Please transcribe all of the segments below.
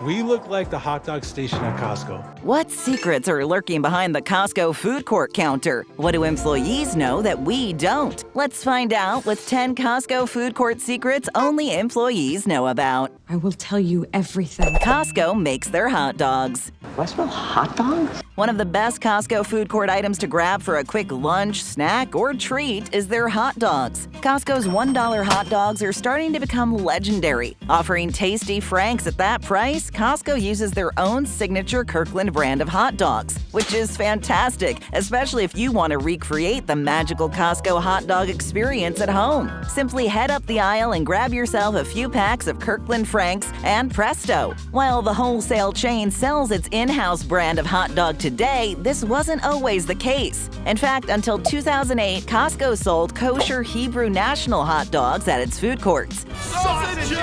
We look like the hot dog station at Costco. What secrets are lurking behind the Costco food court counter? What do employees know that we don't? Let's find out with 10 Costco food court secrets only employees know about. I will tell you everything. Costco makes their hot dogs. Do I smell hot dogs? One of the best Costco food court items to grab for a quick lunch, snack, or treat is their hot dogs. Costco's $1 hot dogs are starting to become legendary. Offering tasty Franks at that price, Costco uses their own signature Kirkland brand of hot dogs, which is fantastic, especially if you want to recreate the magical Costco hot dog experience at home. Simply head up the aisle and grab yourself a few packs of Kirkland Franks, and presto! While the wholesale chain sells its in-house brand of hot dog today, this wasn't always the case. In fact, until 2008, Costco sold kosher Hebrew National hot dogs at its food courts. Sausages!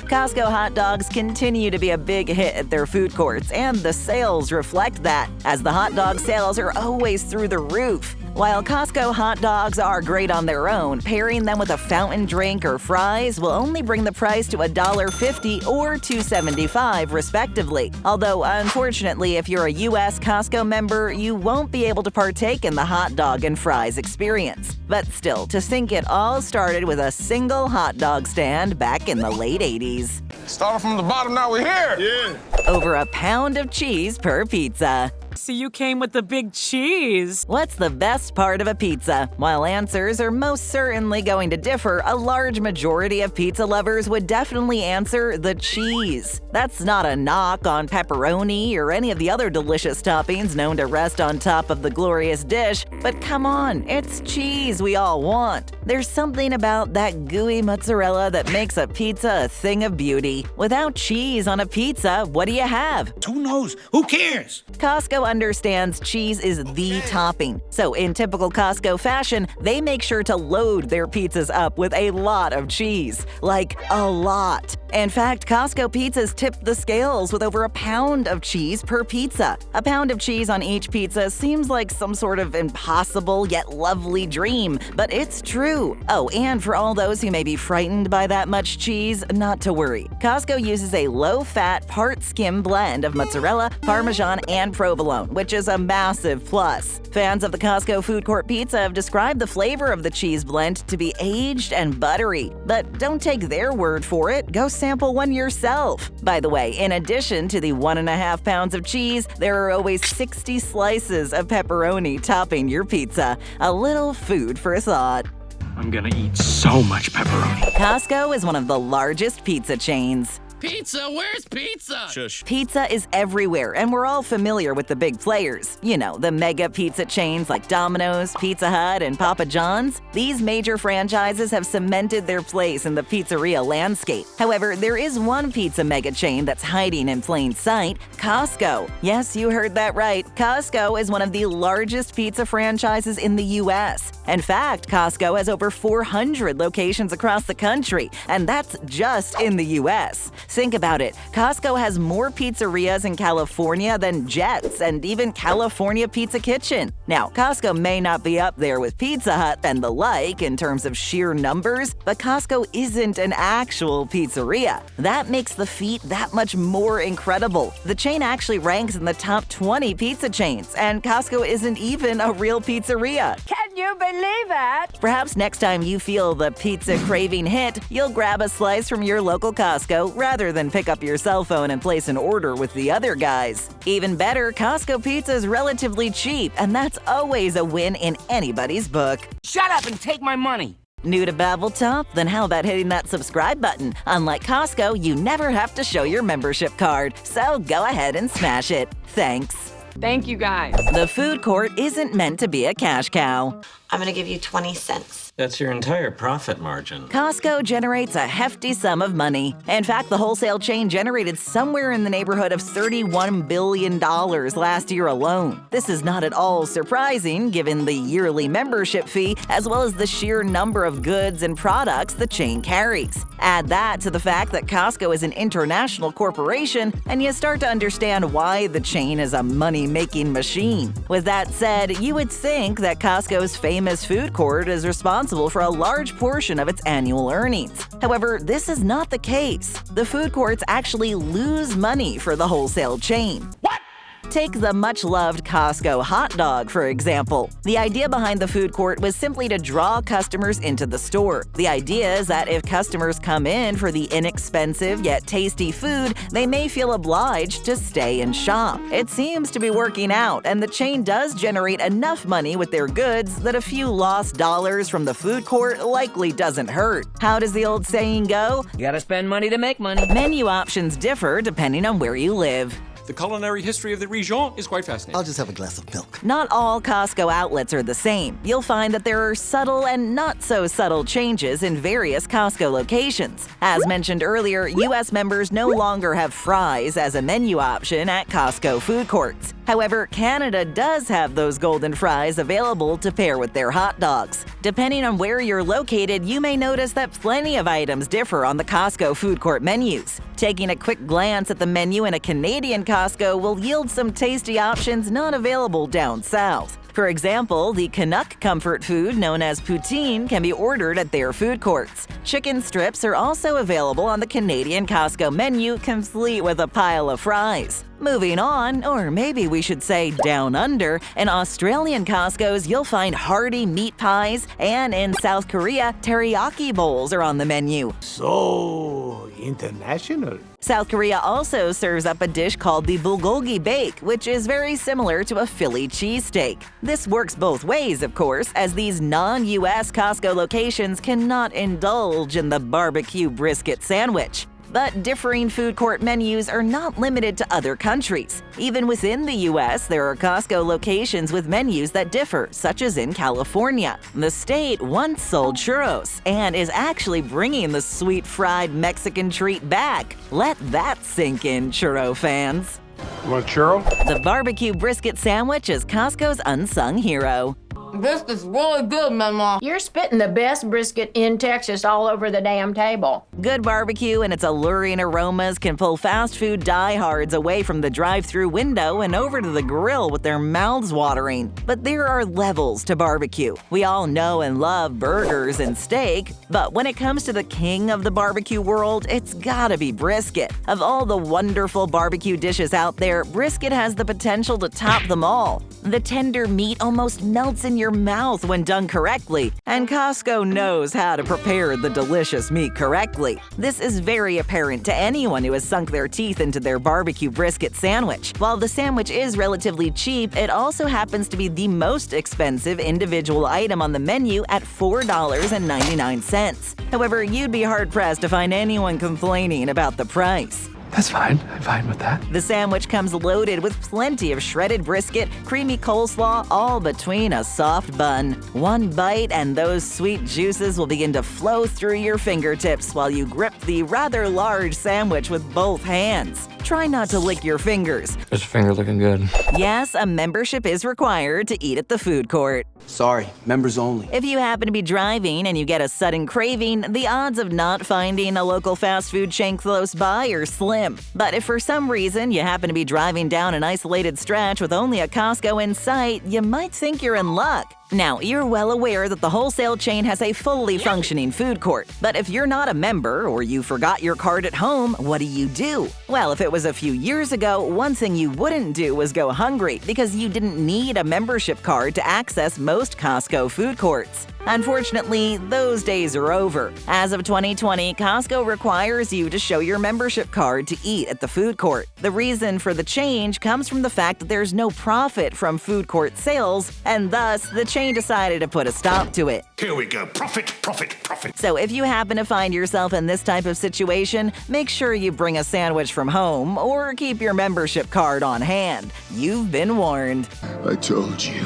Costco hot dogs continue to be a big hit at their food courts, and the sales reflect that, as the hot dog sales are always through the roof. While Costco hot dogs are great on their own, pairing them with a fountain drink or fries will only bring the price to $1.50 or $2.75 respectively. Although, unfortunately, if you're a U.S. Costco member, you won't be able to partake in the hot dog and fries experience. But still, to think it all started with a single hot dog stand back in the late 80s. Started from the bottom, now we're here. Yeah. Over a pound of cheese per pizza. So you came with the big cheese. What's the best part of a pizza? While answers are most certainly going to differ, a large majority of pizza lovers would definitely answer the cheese. That's not a knock on pepperoni or any of the other delicious toppings known to rest on top of the glorious dish, but come on, it's cheese we all want. There's something about that gooey mozzarella that makes a pizza a thing of beauty. Without cheese on a pizza, what do you have? Who knows? Who cares? Costco understands cheese is the topping. So in typical Costco fashion, they make sure to load their pizzas up with a lot of cheese. Like, a lot. In fact, Costco pizzas tip the scales with over a pound of cheese per pizza. A pound of cheese on each pizza seems like some sort of impossible yet lovely dream, but it's true. Oh, and for all those who may be frightened by that much cheese, not to worry. Costco uses a low-fat, part-skim blend of mozzarella, Parmesan, and provolone, which is a massive plus. Fans of the Costco food court pizza have described the flavor of the cheese blend to be aged and buttery. But don't take their word for it, go sample one yourself. By the way, in addition to the 1.5 pounds of cheese, there are always 60 slices of pepperoni topping your pizza. A little food for thought. I'm gonna eat so much pepperoni. Costco is one of the largest pizza chains. Pizza? Where's pizza? Shush. Pizza is everywhere, and we're all familiar with the big players. You know, the mega pizza chains like Domino's, Pizza Hut, and Papa John's. These major franchises have cemented their place in the pizzeria landscape. However, there is one pizza mega chain that's hiding in plain sight: Costco. Yes, you heard that right. Costco is one of the largest pizza franchises in the U.S. In fact, Costco has over 400 locations across the country, and that's just in the U.S. Think about it. Costco has more pizzerias in California than Jets and even California Pizza Kitchen. Now, Costco may not be up there with Pizza Hut and the like in terms of sheer numbers, but Costco isn't an actual pizzeria. That makes the feat that much more incredible. The chain actually ranks in the top 20 pizza chains, and Costco isn't even a real pizzeria. Can you believe it? Perhaps next time you feel the pizza craving hit, you'll grab a slice from your local Costco rather than pick up your cell phone and place an order with the other guys. Even better, Costco pizza is relatively cheap, and that's always a win in anybody's book. Shut up and take my money. New to BabbleTop? Then how about hitting that subscribe button? Unlike Costco, you never have to show your membership card, so go ahead and smash it. Thanks. Thank you, guys. The food court isn't meant to be a cash cow. I'm gonna give you 20 cents. That's your entire profit margin. Costco generates a hefty sum of money. In fact, the wholesale chain generated somewhere in the neighborhood of $31 billion last year alone. This is not at all surprising given the yearly membership fee as well as the sheer number of goods and products the chain carries. Add that to the fact that Costco is an international corporation, and you start to understand why the chain is a money-making machine. With that said, you would think that Costco's famous famous food court is responsible for a large portion of its annual earnings. However, this is not the case. The food courts actually lose money for the wholesale chain. What? Take the much-loved Costco hot dog, for example. The idea behind the food court was simply to draw customers into the store. The idea is that if customers come in for the inexpensive yet tasty food, they may feel obliged to stay and shop. It seems to be working out, and the chain does generate enough money with their goods that a few lost dollars from the food court likely doesn't hurt. How does the old saying go? You gotta spend money to make money. Menu options differ depending on where you live. The culinary history of the region is quite fascinating. I'll just have a glass of milk. Not all Costco outlets are the same. You'll find that there are subtle and not so subtle changes in various Costco locations. As mentioned earlier, U.S. members no longer have fries as a menu option at Costco food courts. However, Canada does have those golden fries available to pair with their hot dogs. Depending on where you're located, you may notice that plenty of items differ on the Costco food court menus. Taking a quick glance at the menu in a Canadian Costco will yield some tasty options not available down south. For example, the Canuck comfort food known as poutine can be ordered at their food courts. Chicken strips are also available on the Canadian Costco menu, complete with a pile of fries. Moving on, or maybe we should say down under, in Australian Costco's you'll find hearty meat pies, and in South Korea, teriyaki bowls are on the menu. So international. South Korea also serves up a dish called the bulgogi bake, which is very similar to a Philly cheesesteak. This works both ways, of course, as these non-US Costco locations cannot indulge in the barbecue brisket sandwich. But differing food court menus are not limited to other countries. Even within the U.S., there are Costco locations with menus that differ, such as in California. The state once sold churros and is actually bringing the sweet fried Mexican treat back. Let that sink in, churro fans. You want a churro? The barbecue brisket sandwich is Costco's unsung hero. This is really good, Mama. You're spitting the best brisket in Texas all over the damn table. Good barbecue and its alluring aromas can pull fast food diehards away from the drive-thru window and over to the grill with their mouths watering. But there are levels to barbecue. We all know and love burgers and steak, but when it comes to the king of the barbecue world, it's gotta be brisket. Of all the wonderful barbecue dishes out there, brisket has the potential to top them all. The tender meat almost melts in your mouth when done correctly, and Costco knows how to prepare the delicious meat correctly. This is very apparent to anyone who has sunk their teeth into their barbecue brisket sandwich. While the sandwich is relatively cheap, it also happens to be the most expensive individual item on the menu at $4.99. However, you'd be hard-pressed to find anyone complaining about the price. That's fine. I'm fine with that. The sandwich comes loaded with plenty of shredded brisket, creamy coleslaw, all between a soft bun. One bite and those sweet juices will begin to flow through your fingertips while you grip the rather large sandwich with both hands. Try not to lick your fingers. This finger looking good. Yes, a membership is required to eat at the food court. Sorry, members only. If you happen to be driving and you get a sudden craving, the odds of not finding a local fast food chain close by are slim. But if for some reason you happen to be driving down an isolated stretch with only a Costco in sight, you might think you're in luck. Now, you're well aware that the wholesale chain has a fully functioning food court. But if you're not a member or you forgot your card at home, what do? Well, if it was a few years ago, one thing you wouldn't do was go hungry because you didn't need a membership card to access most Costco food courts. Unfortunately, those days are over. As of 2020, Costco requires you to show your membership card to eat at the food court. The reason for the change comes from the fact that there's no profit from food court sales, and thus the chain decided to put a stop to it. Here we go. Profit, profit, profit. So if you happen to find yourself in this type of situation, make sure you bring a sandwich from home or keep your membership card on hand. You've been warned. I told you.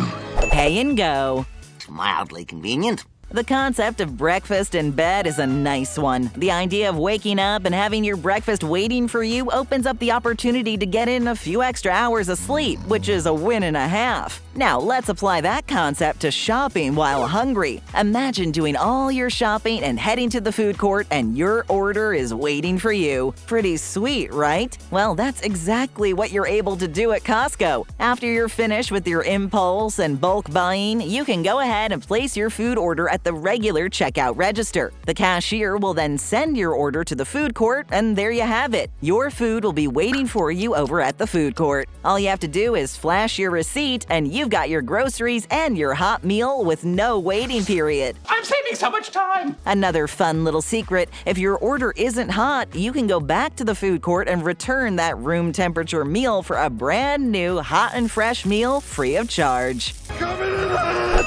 Pay and go. Mildly convenient. The concept of breakfast in bed is a nice one. The idea of waking up and having your breakfast waiting for you opens up the opportunity to get in a few extra hours of sleep, which is a win and a half. Now, let's apply that concept to shopping while hungry. Imagine doing all your shopping and heading to the food court, and your order is waiting for you. Pretty sweet, right? Well, that's exactly what you're able to do at Costco. After you're finished with your impulse and bulk buying, you can go ahead and place your food order at the regular checkout register. The cashier will then send your order to the food court, and there you have it. Your food will be waiting for you over at the food court. All you have to do is flash your receipt, and you've got your groceries and your hot meal with no waiting period. I'm saving so much time! Another fun little secret, if your order isn't hot, you can go back to the food court and return that room temperature meal for a brand new hot and fresh meal free of charge.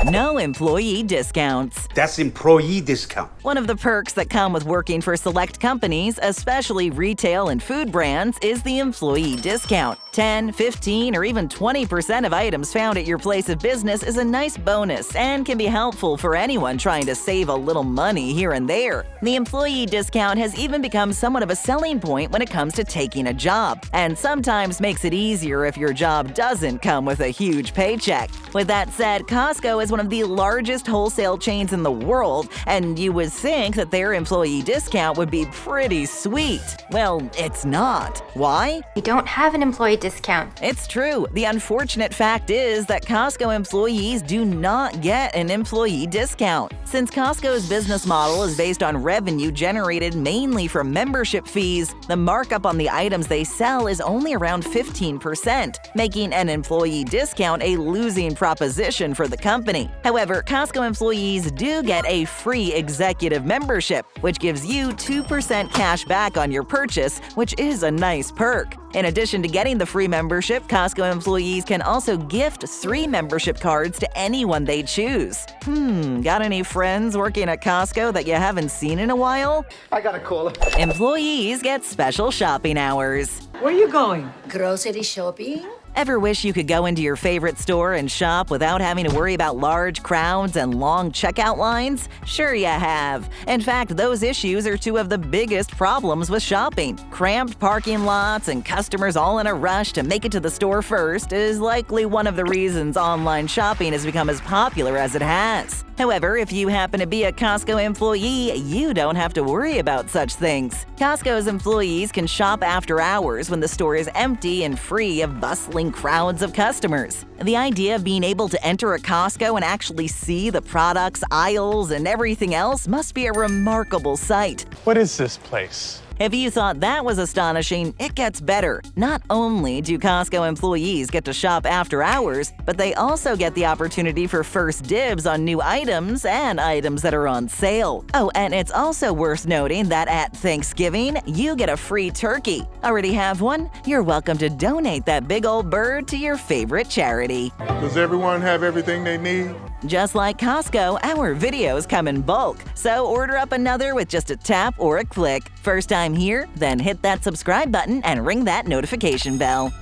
No employee discounts. That's employee discount. One of the perks that come with working for select companies, especially retail and food brands, is the employee discount. 10, 15, or even 20% of items found at your place of business is a nice bonus and can be helpful for anyone trying to save a little money here and there. The employee discount has even become somewhat of a selling point when it comes to taking a job, and sometimes makes it easier if your job doesn't come with a huge paycheck. With that said, Costco is one of the largest wholesale chains in the world, and you would think that their employee discount would be pretty sweet. Well, it's not. Why? We don't have an employee discount. It's true. The unfortunate fact is that Costco employees do not get an employee discount. Since Costco's business model is based on revenue generated mainly from membership fees, the markup on the items they sell is only around 15%, making an employee discount a losing proposition for the company. However, Costco employees do get a free executive membership, which gives you 2% cash back on your purchase, which is a nice perk. In addition to getting the free membership, Costco employees can also gift 3 membership cards to anyone they choose. Got any friends working at Costco that you haven't seen in a while? I got a caller. Employees get special shopping hours. Where are you going? Grocery shopping? Ever wish you could go into your favorite store and shop without having to worry about large crowds and long checkout lines? Sure you have. In fact, those issues are 2 of the biggest problems with shopping. Cramped parking lots and customers all in a rush to make it to the store first is likely one of the reasons online shopping has become as popular as it has. However, if you happen to be a Costco employee, you don't have to worry about such things. Costco's employees can shop after hours when the store is empty and free of bustling crowds of customers. The idea of being able to enter a Costco and actually see the products, aisles, and everything else must be a remarkable sight. What is this place? If you thought that was astonishing, it gets better. Not only do Costco employees get to shop after hours, but they also get the opportunity for first dibs on new items and items that are on sale. Oh, and it's also worth noting that at Thanksgiving, you get a free turkey. Already have one? You're welcome to donate that big old bird to your favorite charity. Does everyone have everything they need? Just like Costco, our videos come in bulk, so order up another with just a tap or a click. First time here? Then hit that subscribe button and ring that notification bell.